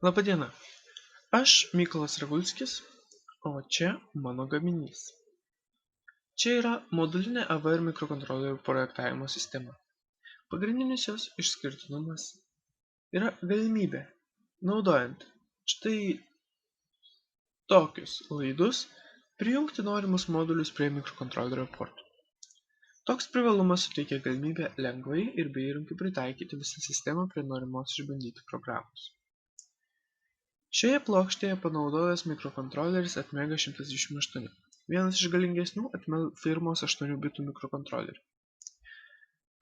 Labadiena, aš Mykolas Regulskis, o čia mano gaminys. Čia yra modulinė AVR mikrokontrolerių projektavimo sistema. Pagrindinis jos išskirtinumas yra galimybė, naudojant štai tokius laidus, prijungti norimus modulius prie mikrokontrolerio portų. Toks privalumas suteikia galimybę lengvai ir be įrankių pritaikyti visą sistemą prie norimos išbandyti programos. Šioje plokštėje panaudotas mikrokontroleris Atmega 128, vienas iš galingesnių Atmel firmos 8 bitų mikrokontrolerių.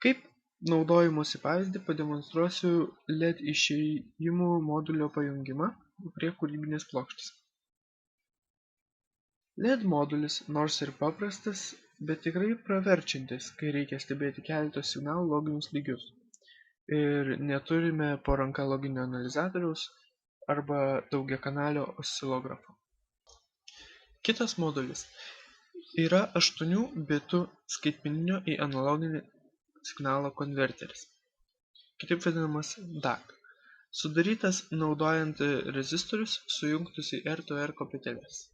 Kaip naudojimosi pavyzdį pademonstruosiu LED išėjimų modulio pajungimą prie kūrybinės plokštės. LED modulis, nors ir paprastas, bet tikrai praverčiantis, kai reikia stebėti keletos signalų loginius lygius ir neturime po ranka loginio analizatoriaus arba daugiakanalio oscilografo. Kitas modulis yra 8 bitų skaitmeninio į analoginį signalo konverteris, kitaip vadinamas DAC, sudarytas naudojant rezistorius sujungtus į R2R kopėtėles.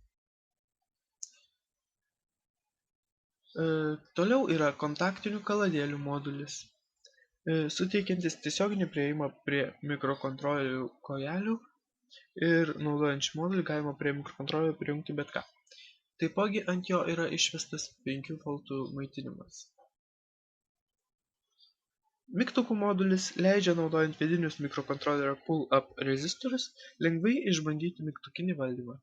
Toliau yra kontaktinių kaladėlių modulis, suteikiantis tiesioginį priėjimą prie mikrokontrolerių kojelių ir naudojant šį modulį galima prie mikrokontrolerio prijungti bet ką. Taipogi ant jo yra išvestas 5 V maitinimas. Mygtukų modulis leidžia naudojant vidinius mikrokontrolerio pull-up rezistorius lengvai išbandyti mygtukinį valdymą.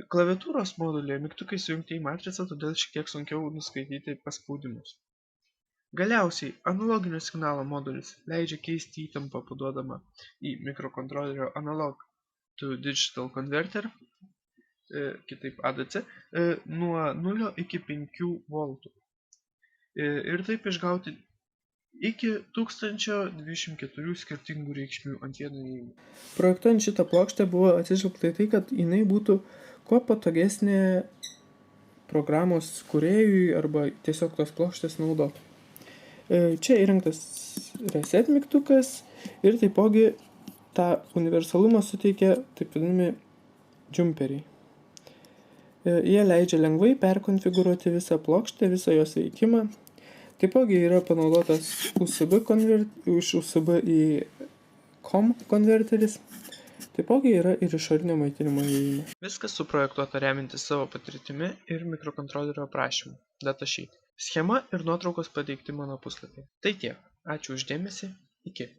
Klaviatūros modulyje mygtukai sujungti į matricą, todėl šiek tiek sunkiau nuskaityti paspaudimus. Galiausiai analoginio signalo modulis leidžia keisti įtampą paduodamą į mikrokontrolerio analog to digital converter, kitaip ADC, nuo 0 iki 5 V ir taip išgauti iki 1024 skirtingų reikšmių ant vieno įėjimo. Projektuojant šitą plokštę buvo atsižvelgta į tai, kad jinai būtų kuo patogesnė programos kūrėjui arba tiesiog tos plokštės naudoti. Čia įrengtas reset mygtukas ir taipogi tą universalumą suteikia taip vadinami džumperiai. Jie leidžia lengvai perkonfigūruoti visą plokštę, visą jos veikimą. Taipogi yra panaudotas iš USB į COM konverteris. Taipogi yra ir išorinio maitinimo įėjimai. Viskas suprojektuota remiantis savo patirtimi ir mikrokontrolerio aprašymu, datasheet. Schema ir nuotraukos pateikti mano puslapyje. Tai tiek. Ačiū už dėmesį. Iki.